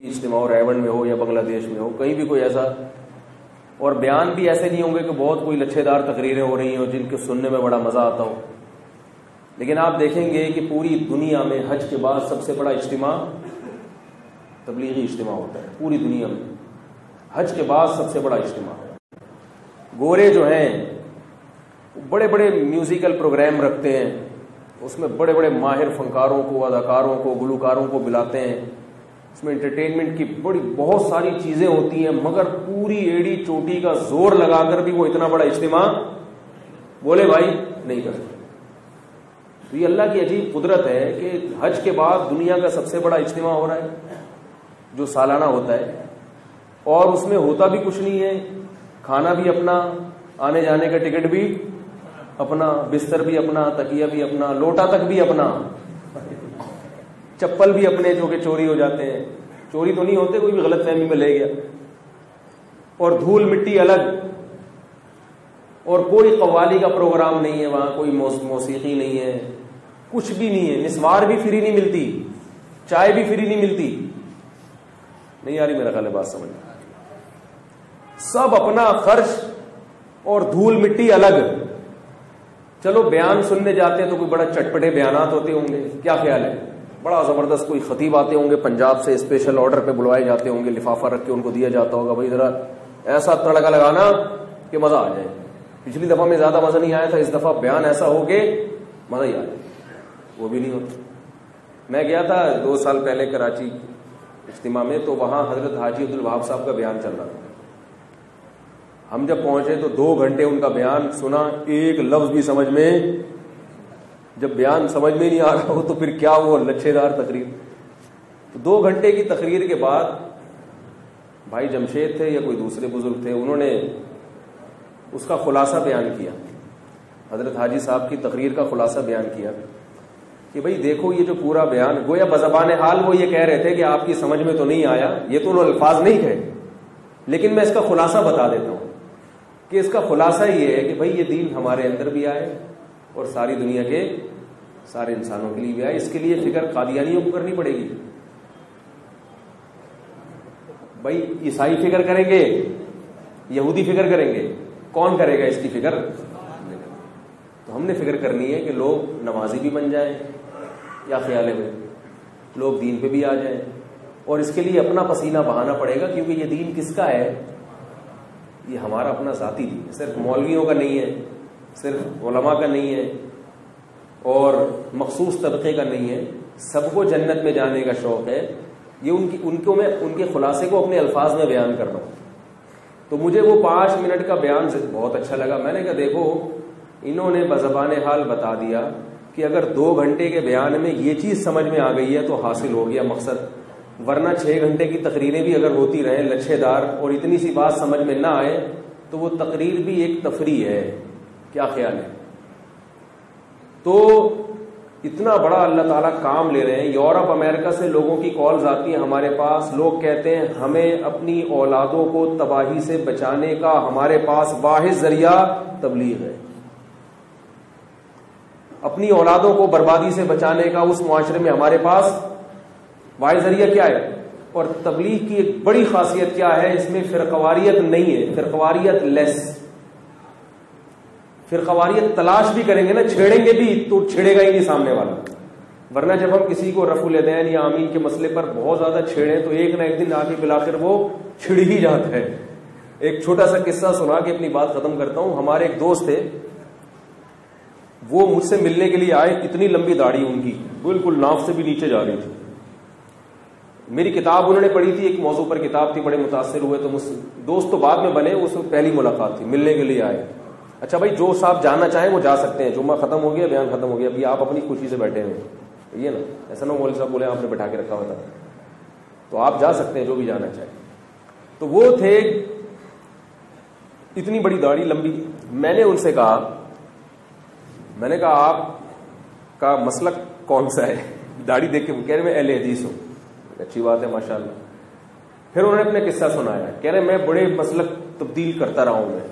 اجتماع ہو رائے میں ہو یا بنگلہ دیش میں ہو، کہیں بھی کوئی ایسا، اور بیان بھی ایسے نہیں ہوں گے کہ بہت کوئی لچھے دار تقریریں ہو رہی ہوں جن کے سننے میں بڑا مزہ آتا ہو، لیکن آپ دیکھیں گے کہ پوری دنیا میں حج کے بعد سب سے بڑا اجتماع تبلیغی اجتماع ہوتا ہے. پوری دنیا میں حج کے بعد سب سے بڑا اجتماع. گورے جو ہیں بڑے بڑے میوزیکل پروگرام رکھتے ہیں، اس میں بڑے بڑے ماہر فنکاروں کو، اداکاروں کو، گلوکاروں کو بلاتے ہیں، اس میں انٹرٹینمنٹ کی بہت ساری چیزیں ہوتی ہیں، مگر پوری ایڑی چوٹی کا زور لگا کر بھی وہ اتنا بڑا اجتماع بولے بھائی نہیں کر سکتے. تو یہ اللہ کی عجیب قدرت ہے کہ حج کے بعد دنیا کا سب سے بڑا اجتماع ہو رہا ہے جو سالانہ ہوتا ہے، اور اس میں ہوتا بھی کچھ نہیں ہے، کھانا بھی اپنا، آنے جانے کا ٹکٹ بھی اپنا، بستر بھی اپنا، تکیہ بھی اپنا، لوٹا تک بھی اپنا، چپل بھی اپنے جو کہ چوری ہو جاتے ہیں، چوری تو نہیں ہوتے، کوئی بھی غلط فہمی میں لے گیا، اور دھول مٹی الگ، اور کوئی قوالی کا پروگرام نہیں ہے وہاں، کوئی موسیقی نہیں ہے، کچھ بھی نہیں ہے، نسوار بھی فری نہیں ملتی، چائے بھی فری نہیں ملتی. نہیں آ رہی میرا خیال ہے بات سمجھ، سب اپنا خرچ اور دھول مٹی الگ. چلو بیان سننے جاتے ہیں تو کوئی بڑا چٹپٹے بیانات ہوتے ہوں گے، کیا خیال ہے، بڑا زبردست کوئی خطیب آتے ہوں گے پنجاب سے، اسپیشل آرڈر پہ بلوائے جاتے ہوں گے، لفافہ رکھ کے ان کو دیا جاتا ہوگا، بھائی ذرا ایسا تڑکا لگانا کہ مزہ آ جائے. پچھلی دفعہ میں زیادہ مزہ نہیں آیا تھا، اس دفعہ بیان ایسا ہو کہ مزہ ہی آ جائے. وہ بھی نہیں ہوتا. میں گیا تھا 2 سال پہلے کراچی اجتماع میں، تو وہاں حضرت حاجی عبدالوہاب صاحب کا بیان چل رہا تھا. ہم جب پہنچے تو 2 گھنٹے ان کا بیان سنا، ایک لفظ بھی سمجھ میں، جب بیان سمجھ میں نہیں آ رہا ہو تو پھر کیا وہ لچھے دار تقریر. تو 2 گھنٹے کی تقریر کے بعد بھائی جمشید تھے یا کوئی دوسرے بزرگ تھے، انہوں نے اس کا خلاصہ بیان کیا، حضرت حاجی صاحب کی تقریر کا خلاصہ بیان کیا کہ بھئی دیکھو یہ جو پورا بیان، گویا بزبان حال وہ یہ کہہ رہے تھے کہ آپ کی سمجھ میں تو نہیں آیا، یہ تو انہوں الفاظ نہیں کہے، لیکن میں اس کا خلاصہ بتا دیتا ہوں کہ اس کا خلاصہ یہ ہے کہ بھئی یہ دین ہمارے اندر بھی آئے اور ساری دنیا کے سارے انسانوں کے لیے بھی آئے. اس کے لیے فکر قادیانیوں کو کرنی پڑے گی. بھئی عیسائی فکر کریں گے، یہودی فکر کریں گے، کون کرے گا اس کی فکر؟ تو ہم نے فکر کرنی ہے کہ لوگ نمازی بھی بن جائیں، یا خیال ہے لوگ دین پہ بھی آ جائیں، اور اس کے لیے اپنا پسینہ بہانا پڑے گا، کیونکہ یہ دین کس کا ہے؟ یہ ہمارا اپنا ذاتی دین، صرف مولویوں کا نہیں ہے، صرف علماء کا نہیں ہے، اور مخصوص طبقے کا نہیں ہے، سب کو جنت میں جانے کا شوق ہے. یہ ان کے خلاصے کو اپنے الفاظ میں بیان کر رہا ہوں. تو مجھے وہ 5 منٹ کا بیان بہت اچھا لگا. میں نے کہا دیکھو انہوں نے بزبان حال بتا دیا کہ اگر 2 گھنٹے کے بیان میں یہ چیز سمجھ میں آ گئی ہے تو حاصل ہو گیا مقصد، ورنہ 6 گھنٹے کی تقریریں بھی اگر ہوتی رہیں لچھے دار اور اتنی سی بات سمجھ میں نہ آئے تو وہ تقریر بھی ایک تفریح ہے. کیا خیال ہے؟ تو اتنا بڑا اللہ تعالیٰ کام لے رہے ہیں. یورپ امریکہ سے لوگوں کی کالز آتی ہیں ہمارے پاس، لوگ کہتے ہیں ہمیں اپنی اولادوں کو تباہی سے بچانے کا ہمارے پاس واحد ذریعہ تبلیغ ہے. اپنی اولادوں کو بربادی سے بچانے کا اس معاشرے میں ہمارے پاس واحد ذریعہ کیا ہے؟ اور تبلیغ کی ایک بڑی خاصیت کیا ہے؟ اس میں فرقواریت نہیں ہے، فرقواریت لیس. فرقواریت تلاش بھی کریں گے نا، چھیڑیں گے بھی تو چھیڑے گا ہی نہیں سامنے والا. ورنہ جب ہم کسی کو رفع الیدین یا آمین کے مسئلے پر بہت زیادہ چھیڑیں تو ایک نہ ایک دن آگے بلاخر وہ چھڑ ہی جاتا ہے. ایک چھوٹا سا قصہ سنا کے اپنی بات ختم کرتا ہوں. ہمارے ایک دوست تھے، وہ مجھ سے ملنے کے لیے آئے، اتنی لمبی داڑھی ان کی بالکل ناف سے بھی نیچے جا رہی تھی. میری کتاب انہوں نے پڑھی تھی، ایک موضوع پر کتاب تھی، بڑے متاثر ہوئے. تو دوست تو بعد میں بنے، اس وقت پہلی ملاقات تھی، ملنے کے لیے آئے. اچھا بھائی جو صاحب جانا چاہیں وہ جا سکتے ہیں، جمعہ ختم ہو گیا، بیان ختم ہو گیا، ابھی آپ اپنی خوشی سے بیٹھے ہیں، یہ نا ایسا نہ مولوی صاحب بولے آپ نے بٹھا کے رکھا ہوا تھا، تو آپ جا سکتے ہیں جو بھی جانا چاہیں. تو وہ تھے اتنی بڑی داڑھی لمبی. میں نے ان سے کہا، میں نے کہا آپ کا مسلک کون سا ہے؟ داڑھی دیکھ کے کہہ رہے میں اہل حدیث ہوں. اچھی بات ہے ماشاءاللہ. پھر انہوں نے اپنے قصہ سنایا، کہہ رہے میں بڑے مسلک تبدیل کرتا رہا ہوں. میں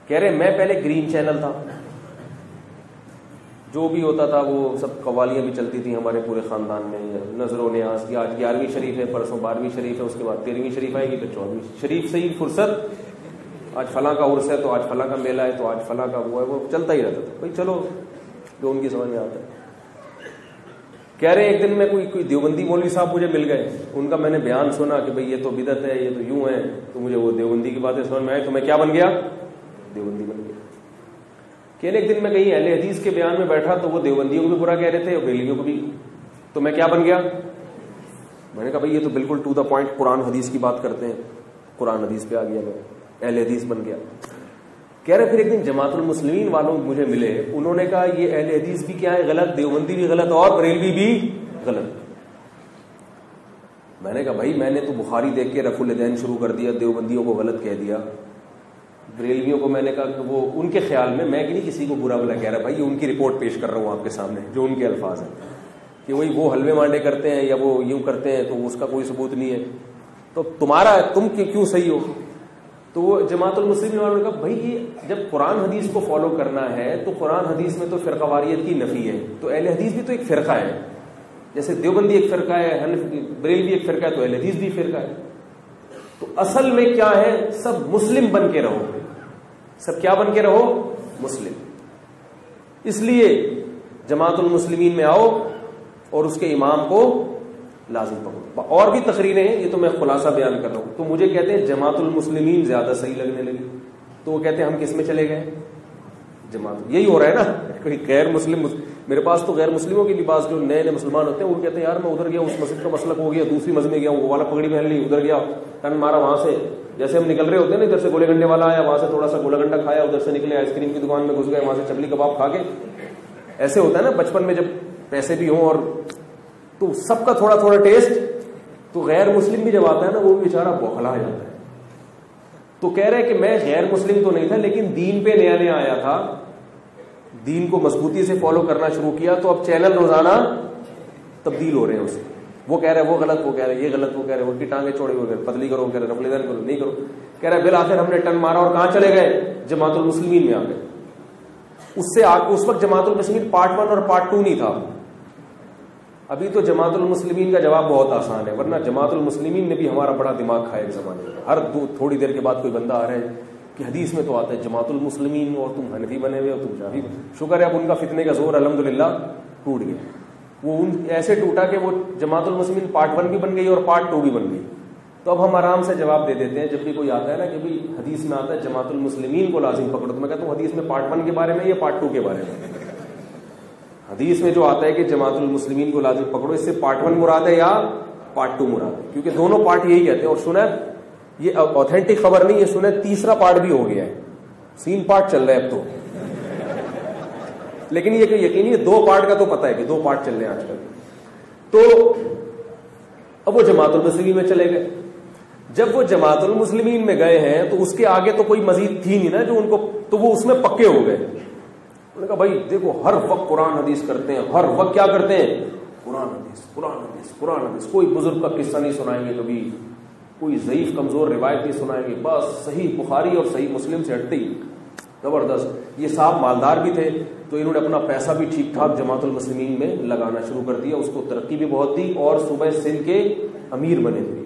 کہہ رہے میں پہلے گرین چینل تھا، جو بھی ہوتا تھا وہ سب قوالیاں بھی چلتی تھیں ہمارے پورے خاندان میں، نظر و نیاز کی، آج 11ویں شریف ہے، پرسوں 12ویں شریف ہے، اس کے بعد 13ویں شریف آئے گی، پھر 14ویں شریف سے ہی فرصت، آج فلاں کا عرس ہے تو آج فلاں کا میلہ ہے تو آج فلاں کا وہ ہے، وہ چلتا ہی رہتا تھا بھائی، چلو جو ان کی سمجھ میں آتا ہے۔ کہہ رہے ایک دن میں کوئی دیوبندی مولوی صاحب مجھے مل گئے، ان کا میں نے بیان سنا کہ بھئی یہ تو بدعت ہے، یہ تو یوں ہے، تو مجھے وہ دیوبندی کی باتیں سمجھ میں آئی، تو میں کیا بن گیا؟ دیوبندی بن گیا۔ کہنے ایک دن میں کہیں اہل حدیث کے بیان میں بیٹھا تو وہ دیوبندیوں کو بھی برا کہہ رہے تھے اور بریلویوں کو بھی، تو میں کیا بن گیا؟ میں نے کہا بھئی یہ تو بالکل ٹو دا پوائنٹ قرآن حدیث کی بات کرتے ہیں، قرآن حدیث پہ آ گیا، میں اہل حدیث بن گیا۔ کہہ رہے پھر ایک دن جماعت المسلمین والوں مجھے ملے، انہوں نے کہا یہ اہل حدیث بھی کیا ہے غلط، دیوبندی بھی غلط اور بریلوی بھی غلط۔ میں نے کہا بھائی میں نے تو بخاری دیکھ کے رفع الیدین شروع کر دیا، دیوبندیوں کو غلط کہہ دیا، بریلویوں کو میں نے کہا کہ وہ ان کے خیال میں نہیں کسی کو برا بلا کہہ رہا بھائی، یہ ان کی رپورٹ پیش کر رہا ہوں آپ کے سامنے، جو ان کے الفاظ ہیں کہ وہی وہ حلوے مانڈے کرتے ہیں یا وہ یوں کرتے ہیں تو اس کا کوئی ثبوت نہیں ہے، تو تمہارا تم کیوں صحیح ہو؟ تو وہ جماعت المسلمین والوں نے کہا بھائی یہ جب قرآن حدیث کو فالو کرنا ہے تو قرآن حدیث میں تو فرقہ واریت کی نفی ہے، تو اہل حدیث بھی تو ایک فرقہ ہے، جیسے دیوبندی ایک فرقہ ہے، بریلوی ایک فرقہ ہے، تو اہل حدیث بھی فرقہ ہے۔ تو اصل میں کیا ہے، سب مسلم بن کے رہو، سب کیا بن کے رہو؟ مسلم۔ اس لیے جماعت المسلمین میں آؤ اور اس کے امام کو لازم پکڑو۔ اور بھی تقریریں ہیں، یہ تو میں خلاصہ بیان کر رہا ہوں۔ تو مجھے کہتے ہیں جماعت المسلمین زیادہ صحیح لگنے لگی، تو وہ کہتے ہیں ہم کس میں چلے گئے؟ جماعت۔ یہی ہو رہا ہے نا، کوئی غیر مسلم، میرے پاس تو غیر مسلموں کے لباس جو نئے مسلمان ہوتے ہیں وہ کہتے ہیں یار میں ادھر گیا اس مسجد کا مسلک ہو گیا، دوسری مسجد میں گیا وہ والا پگڑی پہن لی، ادھر گیا ٹن مارا، وہاں سے جیسے ہم نکل رہے ہوتے ہیں نا، ادھر سے گولے گنڈے والا آیا، وہاں سے تھوڑا سا گولا گنڈا کھایا، ادھر سے نکلے آئس کریم کی دکان میں گھس گئے، وہاں سے چپلی کباب کھا کے، ایسے ہوتا ہے نا بچپن میں جب پیسے بھی ہوں اور تو سب کا تھوڑا تھوڑا ٹیسٹ۔ تو غیر مسلم بھی جب آتا ہے نا وہ بھی بیچارہ بوکھلا جاتا ہے۔ تو کہہ رہے کہ میں غیر مسلم تو نہیں تھا لیکن دین پہ نیا نیا آیا تھا، دین کو مضبوطی سے فالو کرنا شروع کیا، تو اب چینل روزانہ تبدیل ہو رہے ہیں اسے، وہ کہہ رہے وہ غلط، وہ کہہ رہے یہ غلط، وہ کہہ رہے ان کی ٹانگیں چھوڑی، وہ پتلی کرو، کہہ رہے رفع الیدین کرو، نہیں کرو، کہہ رہے بالآخر ہم نے ٹن مارا اور کہاں چلے گئے؟ جماعت المسلمین میں آ گئے۔ اس سے اس وقت جماعت المسلمین پارٹ 1 اور پارٹ 2 نہیں تھا، ابھی تو جماعت المسلمین کا جواب بہت آسان ہے، ورنہ جماعت المسلمین نے بھی ہمارا بڑا دماغ کھایا ایک زمانے میں۔ ہر تھوڑی دیر کے بعد کوئی بندہ آ رہا ہے کہ حدیث میں تو آتا ہے جماعت المسلمین اور تم حنفی بنے ہوئے ہو، تم شافعی، شکر ہے اب ان کا فتنے کا زور الحمدللہ ٹوٹ گیا، وہ ان ایسے ٹوٹا کہ وہ جماعت المسلمین پارٹ 1 بھی بن گئی اور پارٹ 2 بھی بن گئی۔ تو اب ہم آرام سے جواب دے دیتے ہیں جب بھی کوئی آتا ہے نا کہ بھائی حدیث میں آتا ہے جماعت المسلمین کو لازم پکڑو، تو میں کہتا ہوں حدیث میں پارٹ 1 کے بارے میں یا پارٹ 2 کے بارے میں؟ حدیث میں جو آتا ہے کہ جماعت المسلمین کو لازم پکڑو، اس سے پارٹ 1 مراد ہے یا پارٹ 2 مراد ہے؟ کیونکہ دونوں پارٹ یہی کہتے ہیں، اور سنا یہ اوتھینٹک خبر نہیں ہے، سنا تیسرا پارٹ بھی ہو گیا ہے، 3 پارٹ چل رہا ہے اب تو، لیکن یہ کہ یقینی 2 پارٹ کا تو پتہ ہے کہ 2 پارٹ چل رہے ہیں آج کل۔ تو اب وہ جماعت المسلمین میں چلے گئے، جب وہ جماعت المسلمین میں گئے ہیں تو اس کے آگے تو کوئی مزید تھی نہیں نا جو ان کو، تو وہ اس میں پکے ہو گئے۔ انہوں نے کہا بھائی دیکھو ہر وقت قرآن حدیث کرتے ہیں، ہر وقت کیا کرتے ہیں؟ قرآن حدیث، قرآن حدیث، قرآن حدیث، کوئی بزرگ کا قصہ نہیں سنائیں گے کبھی، کوئی ضعیف کمزور روایت نہیں سنائیں گے، بس صحیح بخاری اور صحیح مسلم سے ہٹتے ہی زبردست۔ یہ صاحب مالدار بھی تھے تو انہوں نے اپنا پیسہ بھی ٹھیک ٹھاک جماعت المسلمین میں لگانا شروع کر دیا، اس کو ترقی بھی بہت دی اور صوبہ سندھ کے امیر بنے ہوئے۔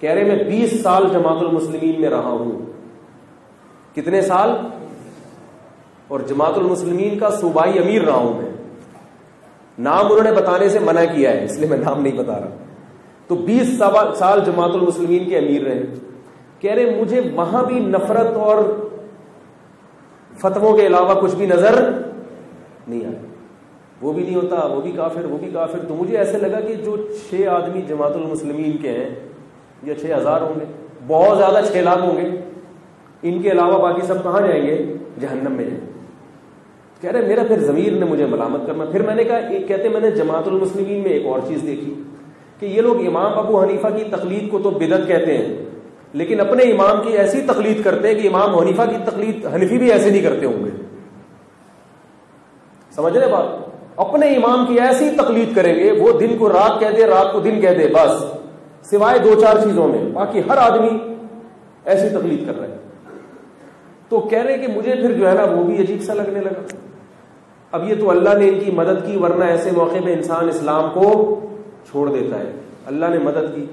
کہہ رہے میں 20 سال جماعت المسلمین میں رہا ہوں۔ کتنے سال؟ اور جماعت المسلمین کا صوبائی امیر رہا ہوں میں، نام انہوں نے بتانے سے منع کیا ہے اس لیے میں نام نہیں بتا رہا۔ تو 20 سال جماعت المسلمین کے امیر رہے۔ کہہ رہے مجھے وہاں بھی نفرت اور فتووں کے علاوہ کچھ بھی نظر نہیں آیا، وہ بھی نہیں ہوتا، وہ بھی کافر، وہ بھی کافر۔ تو مجھے ایسے لگا کہ جو 6 آدمی جماعت المسلمین کے ہیں یا 6000 ہوں گے، بہت زیادہ 6 لاکھ ہوں گے، ان کے علاوہ باقی سب کہاں جائیں گے؟ جہنم میں جائیں گے۔ کہہ رہے میرا پھر ضمیر نے مجھے ملامت کرنا، پھر میں نے کہا کہتے میں نے جماعت المسلمین میں ایک اور چیز دیکھی کہ یہ لوگ امام ابو حنیفہ کی تقلید کو تو بدعت کہتے ہیں، لیکن اپنے امام کی ایسی تقلید کرتے ہیں کہ امام حنیفہ کی تقلید حنفی بھی ایسے نہیں کرتے ہوں گے۔ سمجھ رہے بات؟ اپنے امام کی ایسی تقلید کریں گے، وہ دن کو رات کہہ دے، رات کو دن کہہ دے، بس سوائے 2-4 چیزوں میں، باقی ہر آدمی ایسی تقلید کر رہے ہیں۔ تو کہہ رہے کہ مجھے پھر جو ہے نا وہ بھی عجیب سا لگنے لگا۔ اب یہ تو اللہ نے ان کی مدد کی، ورنہ ایسے موقع پہ انسان اسلام کو چھوڑ دیتا ہے. اللہ نے مدد کی.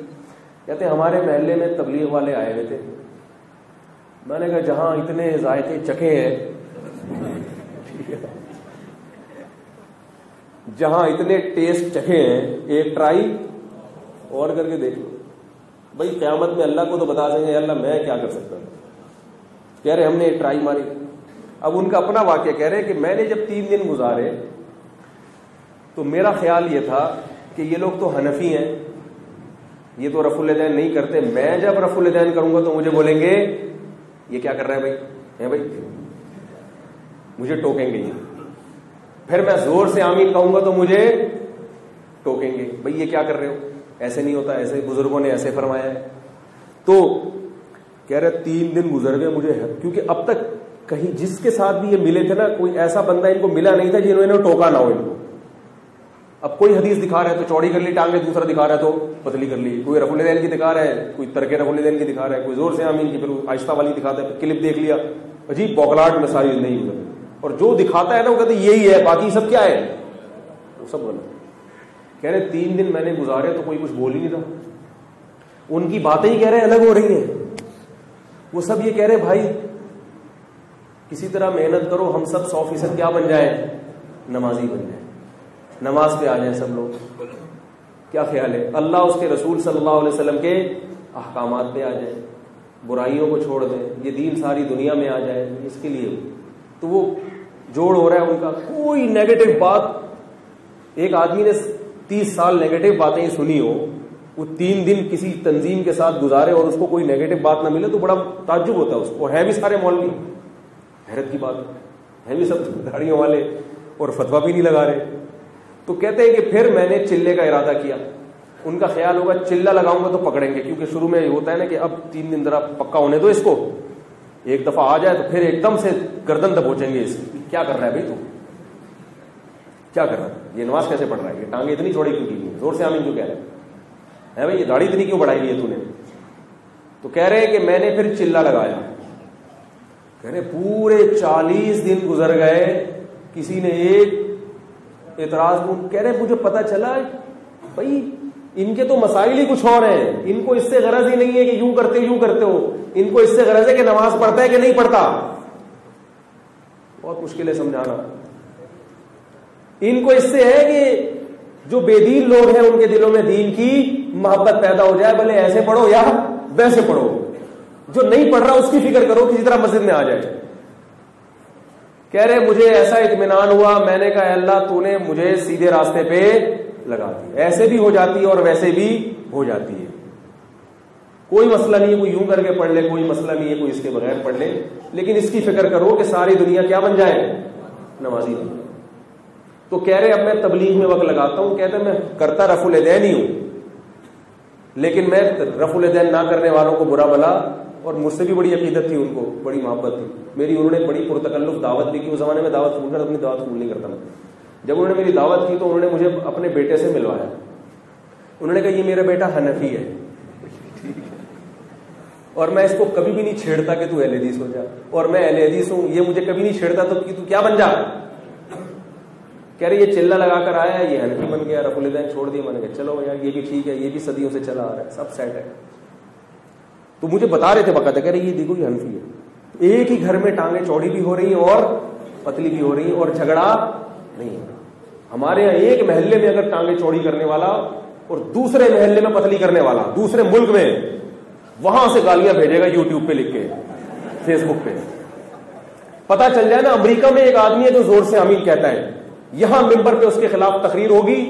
کہتے ہیں ہمارے محلے میں تبلیغ والے آئے ہوئے تھے. میں نے کہا جہاں اتنے ذائقے چکھے ہیں, جہاں اتنے ٹیسٹ چکھے ہیں, ایک ٹرائی اور کر کے دیکھ لو. بھائی قیامت میں اللہ کو تو بتا دیں گے اللہ میں کیا کر سکتا ہوں. کہہ رہے ہم نے ایک ٹرائی ماری. اب ان کا اپنا واقعہ کہہ رہے کہ میں نے جب 3 دن گزارے تو میرا خیال یہ تھا کہ یہ لوگ تو حنفی ہیں, یہ تو رفع الیدین نہیں کرتے. میں جب رفع الیدین کروں گا تو مجھے بولیں گے یہ کیا کر رہا ہے بھائی, مجھے ٹوکیں گے. یہ پھر میں زور سے آمین کہوں گا تو مجھے ٹوکیں گے, بھائی یہ کیا کر رہے ہو, ایسے نہیں ہوتا, ایسے بزرگوں نے ایسے فرمایا ہے. تو کہہ رہے 3 دن گزر گئے مجھے, کیونکہ اب تک کہیں جس کے ساتھ بھی یہ ملے تھے نا, کوئی ایسا بندہ ان کو ملا نہیں تھا جنہوں نے ٹوکا نہ ہو ان کو. اب کوئی حدیث دکھا رہا ہے تو چوڑی کر لی ٹانگیں, دوسرا دکھا رہا ہے تو پتلی کر لی, کوئی رفع الیدین کی دکھا رہا ہے, کوئی ترک رفع الیدین کی دکھا رہا ہے, کوئی زور سے آمین کی, پھر آہستہ والی دکھاتا ہے, پھر کلپ دیکھ لیا, عجیب بوکلاٹ میں ساری زندگی گزر. اور جو دکھاتا ہے نا وہ کہتے یہی ہے, باقی سب کیا ہے, وہ سب غلط. کہہ رہے 3 دن میں نے گزارے تو کوئی کچھ بول ہی نہیں تھا. ان کی باتیں ہی کہہ رہے الگ ہو رہی ہیں. وہ سب یہ کہہ رہے بھائی کسی طرح محنت کرو, ہم سب 100% کیا بن جائیں, نمازی بن جائیں, نماز پہ آ جائیں سب لوگ. کیا خیال ہے, اللہ اس کے رسول صلی اللہ علیہ وسلم کے احکامات پہ آ جائیں, برائیوں کو چھوڑ دیں, یہ دین ساری دنیا میں آ جائے, اس کے لیے. تو وہ جوڑ ہو رہا ہے ان کا. کوئی نیگیٹو بات, ایک آدمی نے 30 سال نیگیٹو باتیں سنی ہو, وہ 3 دن کسی تنظیم کے ساتھ گزارے اور اس کو کوئی نیگیٹو بات نہ ملے تو بڑا تعجب ہوتا ہے اس کو. اور ہے بھی سارے مولوی, حیرت کی بات ہے بھی سب داڑھیوں والے اور فتویٰ بھی نہیں لگا رہے. تو کہتے ہیں کہ پھر میں نے چلے کا ارادہ کیا. ان کا خیال ہوگا چلا لگاؤں گا تو پکڑیں گے, کیونکہ شروع میں یہ ہوتا ہے نا کہ اب 3 دن ذرا پکا ہونے دو اس کو, ایک دفعہ آ جائے تو پھر ایک دم سے گردن دبوچیں گے اس کی. کیا کر رہا ہے بھائی تو, کیا کر رہا ہے, یہ نماز کیسے پڑھ رہا ہے, یہ ٹانگیں اتنی چوڑی کیوں کی, زور سے آمین کیوں کہہ رہا ہے بھائی, یہ داڑھی اتنی کیوں بڑھائی ہے تو نے. تو کہہ رہے ہیں کہ میں نے پھر چلا لگایا. کہہ رہے پورے 40 دن گزر گئے, کسی نے ایک اعتراض. کہہ رہے مجھے پتا چلا بھائی ان کے تو مسائل ہی کچھ اور ہیں, ان کو اس سے غرض ہی نہیں ہے کہ یوں کرتے ہو, ان کو اس سے غرض ہے کہ نماز پڑھتا ہے کہ نہیں پڑھتا. بہت مشکل ہے سمجھانا. ان کو اس سے ہے کہ جو بے دین لوگ ہیں ان کے دلوں میں دین کی محبت پیدا ہو جائے, بھلے ایسے پڑھو یا ویسے پڑھو. جو نہیں پڑھ رہا اس کی فکر کرو, کسی طرح مسجد میں آ جائے. کہہ رہے مجھے ایسا اطمینان ہوا, میں نے کہا اللہ تو نے مجھے سیدھے راستے پہ لگا دی. ایسے بھی ہو جاتی ہے اور ویسے بھی ہو جاتی ہے, کوئی مسئلہ نہیں ہے. کوئی یوں کر کے پڑھ لے, کوئی مسئلہ نہیں ہے, کوئی اس کے بغیر پڑھ لے, لیکن اس کی فکر کرو کہ ساری دنیا کیا بن جائے, نمازی بن جائے. تو کہہ رہے اب میں تبلیغ میں وقت لگاتا ہوں. کہتے میں کرتا رفع الیدین ہی ہوں, لیکن میں رفع الیدین نہ کرنے والوں کو برا بلا, اور مجھ سے بھی بڑی عقیدت تھی, ان کو بڑی محبت تھی میری. انہوں نے بڑی پرتکلف دعوت بھی کی. اس زمانے میں دعوت قبول کر, اپنی دعوت قبول نہیں کرتا میں. جب انہوں نے میری دعوت کی تو انہوں نے مجھے اپنے بیٹے سے ملوایا. انہوں نے کہا یہ میرا بیٹا حنفی ہے اور میں اس کو کبھی بھی نہیں چھیڑتا کہ تو اہل حدیث ہو جا, اور میں اہل حدیث ہوں, یہ مجھے کبھی نہیں چھیڑتا تو کیا بن جا. کہہ رہے یہ چلا لگا کر آیا, یہ حنفی بن گیا, رفع الیدین چھوڑ دیا. میں نے کہا چلو یار یہ بھی ٹھیک ہے, یہ بھی صدیوں سے چلا آ رہا ہے, سب سیٹ ہے. تو مجھے بتا رہے تھے باقاعدہ, کہہ رہے یہ دیکھو یہ حنفی ہے. ایک ہی گھر میں ٹانگیں چوڑی بھی ہو رہی ہیں اور پتلی بھی ہو رہی ہیں, اور جھگڑا نہیں ہو رہا. ہمارے یہاں ایک محلے میں اگر ٹانگیں چوڑی کرنے والا اور دوسرے محلے میں پتلی کرنے والا, دوسرے ملک میں, وہاں سے گالیاں بھیجے گا یوٹیوب پہ لکھ کے, فیس بک پہ. پتا چل جائے نا, امریکہ میں ایک آدمی ہے جو زور سے آمین کہتا ہے, یہاں ممبر پہ اس کے خلاف تقریر ہوگی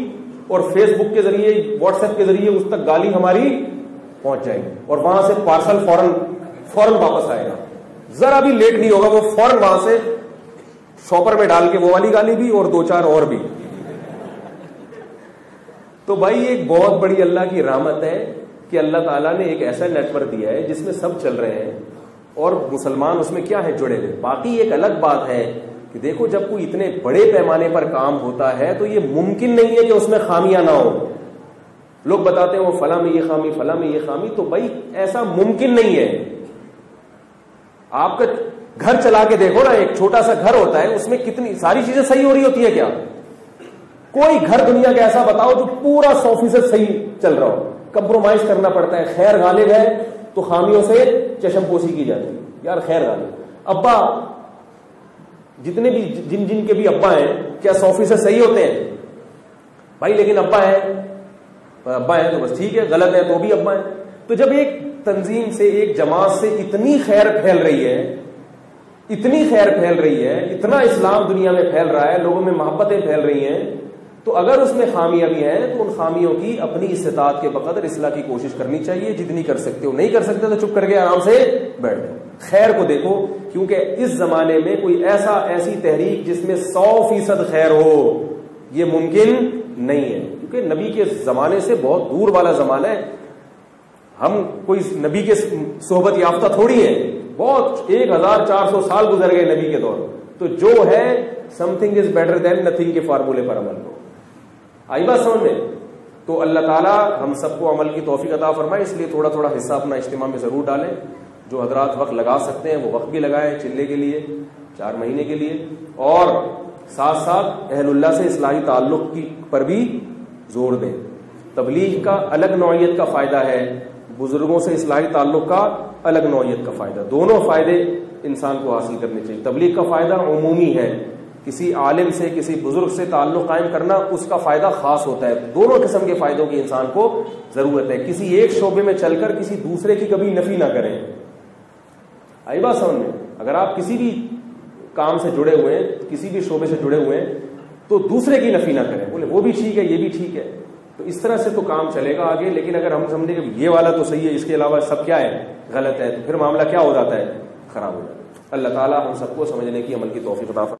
اور فیس بک کے ذریعے, واٹس ایپ کے ذریعے اس تک گالی ہماری پہنچ جائے گی, اور وہاں سے پارسل فوراً واپس آئے گا. ذرا بھی لیٹ نہیں ہوگا, وہ فوراً وہاں سے شاپر میں ڈال کے وہ والی گالی بھی اور 2-4 اور بھی. تو بھائی ایک بہت بڑی اللہ کی رحمت ہے کہ اللہ تعالیٰ نے ایک ایسا نیٹ ورک دیا ہے جس میں سب چل رہے ہیں, اور مسلمان اس میں کیا ہے جڑے ہوئے. باقی ایک الگ بات ہے کہ دیکھو جب کوئی اتنے بڑے پیمانے پر کام ہوتا ہے تو یہ ممکن نہیں ہے کہ اس میں خامیاں نہ ہو. لوگ بتاتے ہیں وہ فلاں میں یہ خامی, فلاں میں یہ خامی, تو بھائی ایسا ممکن نہیں ہے. آپ کا گھر چلا کے دیکھو نا, ایک چھوٹا سا گھر ہوتا ہے, اس میں کتنی ساری چیزیں صحیح ہو رہی ہوتی ہے کیا؟ کوئی گھر دنیا کا ایسا بتاؤ جو پورا 100% صحیح چل رہا ہو, کمپرومائز کرنا پڑتا ہے. خیر غالب ہے تو خامیوں سے چشم پوشی کی جاتی ہے, یار خیر غالب. ابا جتنے بھی جن کے بھی ابا ہیں, کیا 100% صحیح ہوتے ہیں بھائی؟ لیکن ابا ہے تو بس ٹھیک ہے, غلط ہے تو بھی ابا ہے. تو جب ایک تنظیم سے, ایک جماعت سے اتنی خیر پھیل رہی ہے, اتنی خیر پھیل رہی ہے, اتنا اسلام دنیا میں پھیل رہا ہے, لوگوں میں محبتیں پھیل رہی ہیں, تو اگر اس میں خامیاں بھی ہیں تو ان خامیوں کی اپنی استطاعت کے بقدر اصلاح کی کوشش کرنی چاہیے. جتنی کر سکتے ہو, نہیں کر سکتے تو چپ کر کے آرام سے بیٹھ جاؤ. خیر کو دیکھو, کیونکہ اس زمانے میں کوئی ایسی تحریک جس میں 100% خیر ہو, یہ ممکن نہیں ہے, کیونکہ نبی کے زمانے سے بہت دور والا زمانہ ہے. ہم کوئی نبی کے صحبت یافتہ تھوڑی ہیں, بہت 1400 سال گزر گئے نبی کے دور. تو جو ہے some thing is better than nothing کے فارمولے پر عمل کرو. آئی بات سمجھ میں؟ تو اللہ تعالیٰ ہم سب کو عمل کی توفیق عطا فرمائے. اس لیے تھوڑا تھوڑا حصہ اپنا اجتماع میں ضرور ڈالیں. جو حضرات وقت لگا سکتے ہیں وہ وقت بھی لگائیں, چلے کے لیے 4 مہینے کے لیے, اور ساتھ ساتھ اہل اللہ سے اصلاحی تعلق پر بھی زور دیں. تبلیغ کا الگ نوعیت کا فائدہ ہے, بزرگوں سے اصلاحی تعلق کا الگ نوعیت کا فائدہ. دونوں فائدے انسان کو حاصل کرنے چاہیے. تبلیغ کا فائدہ عمومی ہے, کسی عالم سے, کسی بزرگ سے تعلق قائم کرنا اس کا فائدہ خاص ہوتا ہے. دونوں قسم کے فائدوں کی انسان کو ضرورت ہے. کسی ایک شعبے میں چل کر کسی دوسرے کی کبھی نفی نہ کریں. آئی بات سمجھ میں؟ اگر آپ کسی بھی کام سے جڑے ہوئے ہیں, کسی بھی شعبے سے جڑے ہوئے ہیں, تو دوسرے کی نفی نہ کریں, بولے وہ بھی ٹھیک ہے یہ بھی ٹھیک ہے. تو اس طرح سے تو کام چلے گا آگے. لیکن اگر ہم سمجھیں کہ یہ والا تو صحیح ہے, اس کے علاوہ سب کیا ہے, غلط ہے, تو پھر معاملہ کیا ہو جاتا ہے, خراب ہو جاتا ہے. اللہ تعالیٰ ہم سب کو سمجھنے کی, عمل کی توفیق عطا فرمائے.